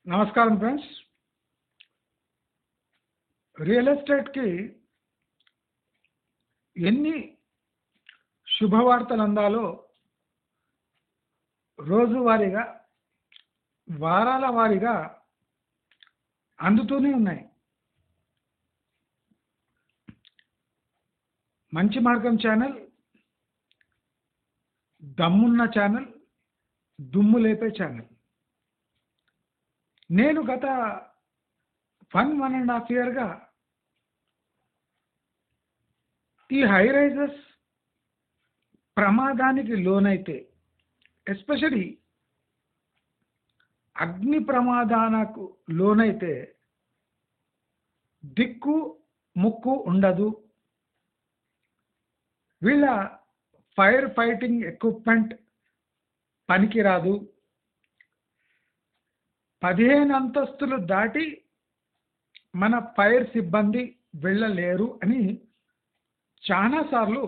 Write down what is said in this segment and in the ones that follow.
నమస్కారం friends. Real ఎస్టేట్‌కి ఎన్ని శుభవార్తలు అందాలో రోజువారీగా, వారాల వారీగా అందుతూనే ఉన్నాయి. మంచి మార్గం ఛానల్, దమ్మున్న ఛానల్, దుమ్ము లేపే ఛానల్. నేను గత 1.5 ఇయర్‌గా ఈ హై రైజెస్ ప్రమాదానికి లోనైతే, ఎస్పెషలీ అగ్ని ప్రమాదాలకు లోనైతే దిక్కు ముక్కు ఉండదు. వీళ్ళ ఫైర్ ఫైటింగ్ ఎక్విప్మెంట్ పనికిరాదు. 15 అంతస్తులు దాటి మన ఫైర్ సిబ్బంది వెళ్ళలేరు అని చాలాసార్లు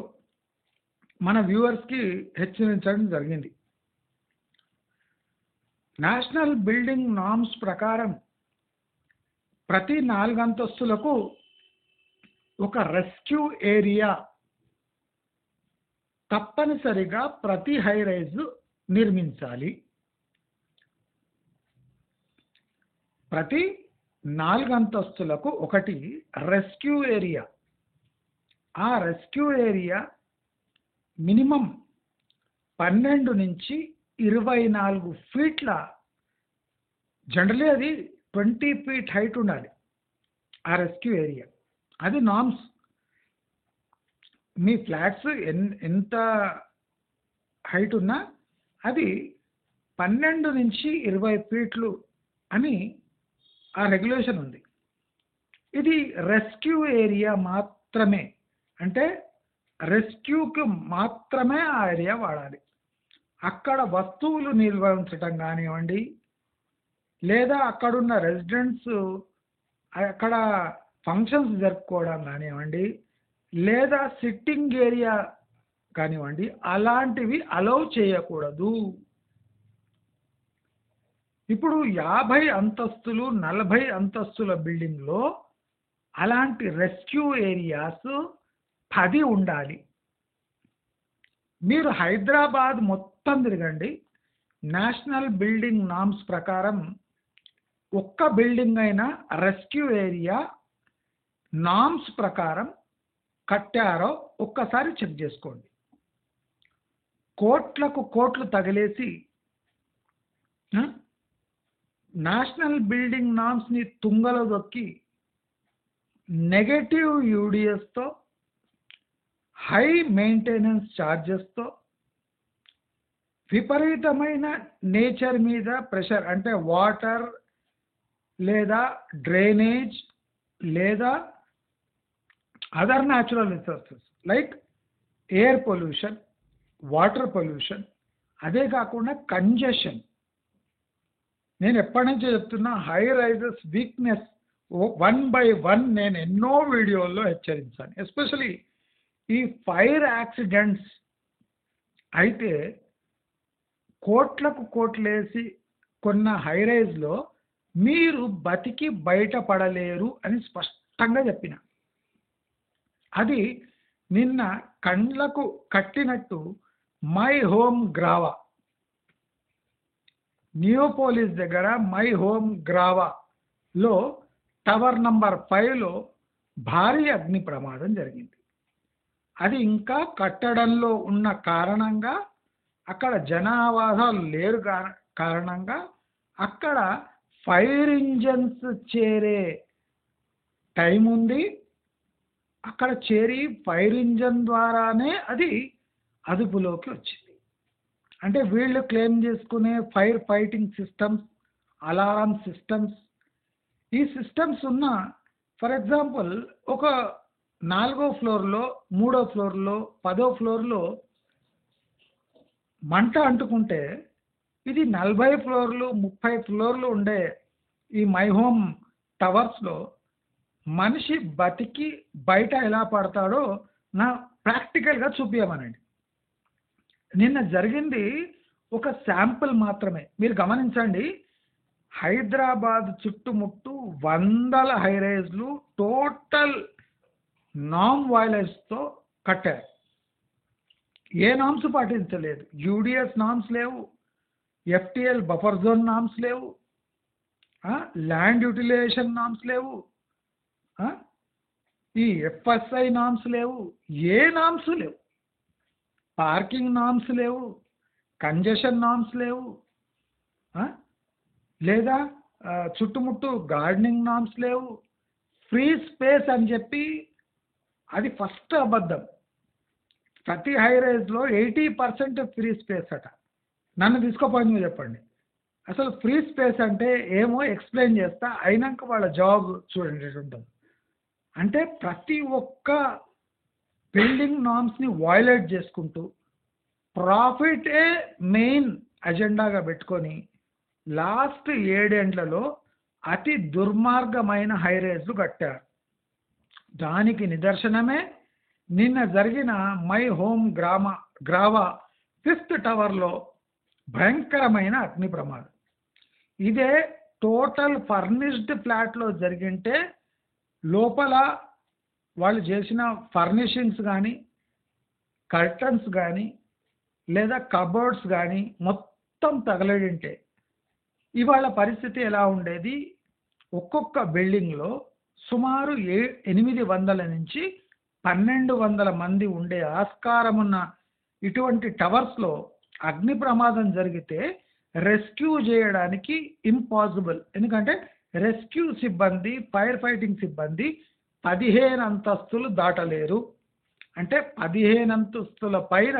మన వ్యూవర్స్కి హెచ్చరించడం జరిగింది. నేషనల్ బిల్డింగ్ నార్మ్స్ ప్రకారం ప్రతి 4 అంతస్తులకు ఒక రెస్క్యూ ఏరియా తప్పనిసరిగా ప్రతి హై రైజ్ నిర్మించాలి. ప్రతి 4 అంతస్తులకు ఒకటి రెస్క్యూ ఏరియా. ఆ రెస్క్యూ ఏరియా మినిమం 12 నుంచి 24 ఫీట్ల, జనరలీ అది 20 ఫీట్ హైట్ ఉండాలి ఆ రెస్క్యూ ఏరియా. అది నార్మ్స్. మీ ఫ్లాట్స్ ఎంత హైట్ ఉన్నా అది 12 నుంచి 20 ఫీట్లు అని ఆ రెగ్యులేషన్ ఉంది. ఇది రెస్క్యూ ఏరియా మాత్రమే, అంటే రెస్క్యూకి మాత్రమే ఆ ఏరియా వాడాలి. అక్కడ వస్తువులు నిల్వ ఉంచడం కానివ్వండి, లేదా అక్కడున్న రెసిడెంట్స్ అక్కడ ఫంక్షన్స్ జరుపుకోవడం కానివ్వండి, లేదా సిట్టింగ్ ఏరియా కానివ్వండి, అలాంటివి అలౌ చేయకూడదు. ఇప్పుడు 50 అంతస్తులు, 40 అంతస్తుల బిల్డింగ్లో అలాంటి రెస్క్యూ ఏరియాస్ 10 ఉండాలి. మీరు హైదరాబాద్ మొత్తం తిరగండి, నేషనల్ బిల్డింగ్ నార్మ్స్ ప్రకారం ఒక్క బిల్డింగ్ అయినా రెస్క్యూ ఏరియా నార్మ్స్ ప్రకారం కట్టారో ఒక్కసారి చెక్ చేసుకోండి. కోట్లకు కోట్లు తగిలేసి నేషనల్ బిల్డింగ్ నార్మ్స్ని తుంగలో దొక్కి నెగటివ్ యూడిఎస్తో, హై మెయింటెనెన్స్ ఛార్జెస్తో, విపరీతమైన నేచర్ మీద ప్రెషర్, అంటే వాటర్ లేదా డ్రైనేజ్ లేదా other natural resources like air pollution, water pollution, అదే కాకుండా కంజెషన్. నేను ఎప్పటి నుంచో చెప్తున్నా, హై రైజెస్ వీక్నెస్ 1 by 1 నేను ఎన్నో వీడియోల్లో హెచ్చరించాను. ఎస్పెషలీ ఈ ఫైర్ యాక్సిడెంట్స్ అయితే కోట్లకు కోట్లేసి కొన్న హై రైజ్లో మీరు బతికి బయటపడలేరు అని స్పష్టంగా చెప్పిన. అది నిన్న కండ్లకు కట్టినట్టు మై హోమ్ గ్రావా, నియోపోలిస్ దగ్గర మై హోమ్ గ్రావాలో టవర్ నంబర్ 5లో భారీ అగ్ని ప్రమాదం జరిగింది. అది ఇంకా కట్టడంలో ఉన్న కారణంగా, అక్కడ జనావాసాలు లేరు కారణంగా అక్కడ ఫైర్ ఇంజన్స్ చేరే టైం ఉంది. అక్కడ చేరి ఫైర్ ఇంజన్ ద్వారానే అది అదుపులోకి వచ్చింది. అంటే వీళ్ళు క్లెయిమ్ చేసుకునే fire fighting systems, alarm systems, ఈ సిస్టమ్స్ ఉన్న, ఫర్ ఎగ్జాంపుల్ ఒక 4వ ఫ్లోర్లో, 3వ ఫ్లోర్లో, 10వ ఫ్లోర్లో మంట అంటుకుంటే ఇది 40 ఫ్లోర్లు, 30 ఫ్లోర్లు ఉండే ఈ మై హోమ్ టవర్స్లో మనిషి బతికి బయట ఎలా పడతాడో నా ప్రాక్టికల్గా చూపించమనండి. నిన్న జరిగింది ఒక శాంపుల్ మాత్రమే. మీరు గమనించండి, హైదరాబాద్ చుట్టుముట్టు వందల హైరైజ్లు టోటల్ నామ్ వైలెన్స్తో కట్టారు. ఏ నామ్స్ పాటించలేదు. యూడిఎస్ నామ్స్ లేవు, ఎఫ్టిఎల్ బఫర్ జోన్ నామ్స్ లేవు, ల్యాండ్ యూటిలైజేషన్ నామ్స్ లేవు, ఈ ఎఫ్ఎస్ఐ నామ్స్ లేవు, ఏ నామ్స్ లేవు. పార్కింగ్ నామ్స్ లేవు, కంజెషన్ నామ్స్ లేవు, లేదా చుట్టుముట్టు గార్డెనింగ్ నామ్స్ లేవు. ఫ్రీ స్పేస్ అని చెప్పి అది ఫస్ట్ అబద్ధం. ప్రతి హైరైజ్లో 80% ఫ్రీ స్పేస్ అట. నన్ను తీసుకోపోయింది చెప్పండి. అసలు ఫ్రీ స్పేస్ అంటే ఏమో ఎక్స్ప్లెయిన్ చేస్తా, అయినాక వాళ్ళ జాబ్ చూడండి ఉంటుంది. అంటే ప్రతి ఒక్క బిల్డింగ్ నామ్స్ని వయలేట్ చేసుకుంటూ ప్రాఫిటే మెయిన్ అజెండాగా పెట్టుకొని లాస్ట్ 7 ఏళ్లలో అతి దుర్మార్గమైన హైరైజ్లు కట్టారు. దానికి నిదర్శనమే నిన్న జరిగిన మై హోమ్ గ్రావా 5th టవర్లో భయంకరమైన అగ్ని ప్రమాదం. ఇదే టోటల్ ఫర్నిష్డ్ ఫ్లాట్లో జరిగింటే లోపల వాళ్ళు చేసిన ఫర్నిషింగ్స్ కానీ, కర్టన్స్ కానీ, లేదా కబోర్డ్స్ కానీ మొత్తం తగలడింటే ఇవాళ పరిస్థితి ఎలా ఉండేది? ఒక్కొక్క బిల్డింగ్లో సుమారు 800 నుంచి 1200 మంది ఉండే ఆస్కారం ఉన్న ఇటువంటి టవర్స్లో అగ్ని ప్రమాదం జరిగితే రెస్క్యూ చేయడానికి ఇంపాసిబుల్. ఎందుకంటే రెస్క్యూ సిబ్బంది, ఫైర్ ఫైటింగ్ సిబ్బంది 15 అంతస్తులు దాటలేరు. అంటే 15 అంతస్తుల పైన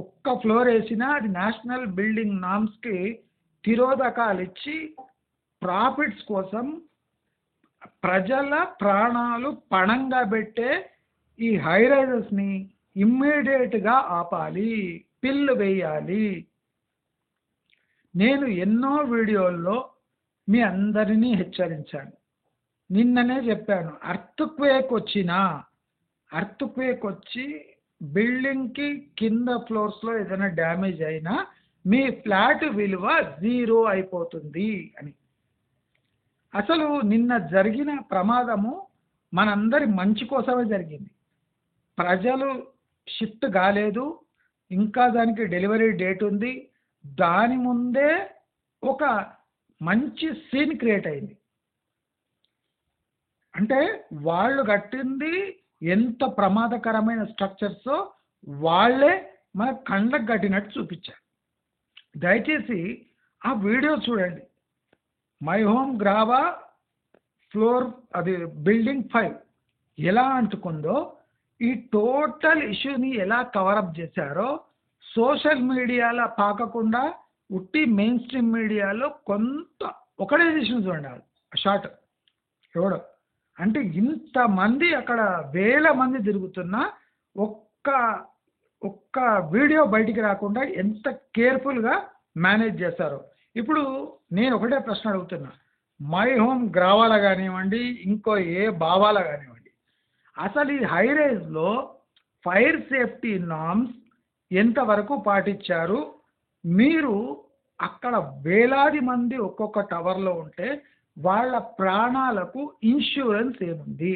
ఒక్క ఫ్లోర్ వేసినా అది నేషనల్ బిల్డింగ్ నామ్స్కి తిరోధకాలు ఇచ్చి ప్రాఫిట్స్ కోసం ప్రజల ప్రాణాలు పణంగా పెట్టే ఈ హైరైజెస్ని ఇమ్మీడియట్గా ఆపాలి, పిల్లు వేయాలి. నేను ఎన్నో వీడియోల్లో మీ అందరినీ హెచ్చరించాను. నిన్ననే చెప్పాను, అర్త్క్వేక్ వచ్చి బిల్డింగ్కి కింద ఫ్లోర్స్లో ఏదైనా డ్యామేజ్ అయినా మీ ఫ్లాట్ విలువ 0 అయిపోతుంది అని. అసలు నిన్న జరిగిన ప్రమాదము మనందరి మంచి కోసమే జరిగింది. ప్రజలు షిఫ్ట్ కాలేదు, ఇంకా దానికి డెలివరీ డేట్ ఉంది. దాని ముందే ఒక మంచి సీన్ క్రియేట్ అయింది. అంటే వాళ్ళు కట్టింది ఎంత ప్రమాదకరమైన స్ట్రక్చర్సో వాళ్ళే మన కళ్ళకు కట్టినట్టు చూపించారు. దయచేసి ఆ వీడియో చూడండి. మై హోమ్ గ్రావా ఫ్లోర్ అది బిల్డింగ్ 5 ఎలా అంటుకుందో, ఈ టోటల్ ఇష్యూని ఎలా కవరప్ చేశారో సోషల్ మీడియాలో పాకకుండా ఉట్టి మెయిన్ స్ట్రీమ్ మీడియాలో కొంత ఒకటే తీసిన చూడండి షార్ట్ ఎవడో. అంటే ఇంతమంది అక్కడ 1000 మంది తిరుగుతున్నా ఒక్క వీడియో బయటికి రాకుండా ఎంత కేర్ఫుల్గా మేనేజ్ చేస్తారో. ఇప్పుడు నేను ఒకటే ప్రశ్న అడుగుతున్నా, మై హోమ్ గ్రావాల కానివ్వండి, ఇంకో ఏ భావాల కానివ్వండి, అసలు ఈ హైరైజ్లో ఫైర్ సేఫ్టీ నామ్స్ ఎంతవరకు పాటించారు? మీరు అక్కడ వేలాది మంది ఒక్కొక్క టవర్లో ఉంటే వాళ్ళ ప్రాణాలకు ఇన్సూరెన్స్ ఏముంది?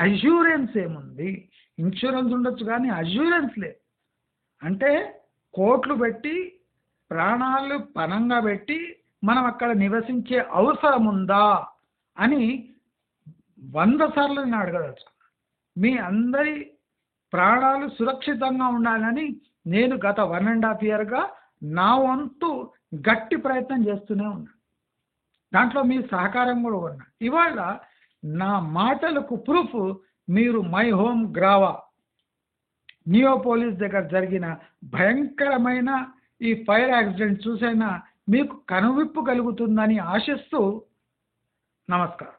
అష్యూరెన్స్ ఏముంది? ఇన్సూరెన్స్ ఉండొచ్చు కానీ అష్యూరెన్స్ లేదు. అంటే కోట్లు పెట్టి ప్రాణాలు పణంగా పెట్టి మనం అక్కడ నివసించే అవసరం ఉందా అని 100 సార్లు నేను అడగదలుచుకున్నాను. మీ అందరి ప్రాణాలు సురక్షితంగా ఉండాలని నేను గత 1.5 ఇయర్గా నా వంతు గట్టి ప్రయత్నం చేస్తూనే ఉన్నా. దాంట్లో మీ సహకారం కూడా ఉన్నా. ఇవాళ నా మాటలకు ప్రూఫ్ మీరు మై హోమ్ గ్రావా నియోపోలిస్ దగ్గర జరిగిన భయంకరమైన ఈ ఫైర్ యాక్సిడెంట్ చూసైనా మీకు కనువిప్పు కలుగుతుందని ఆశిస్తూ నమస్కారం.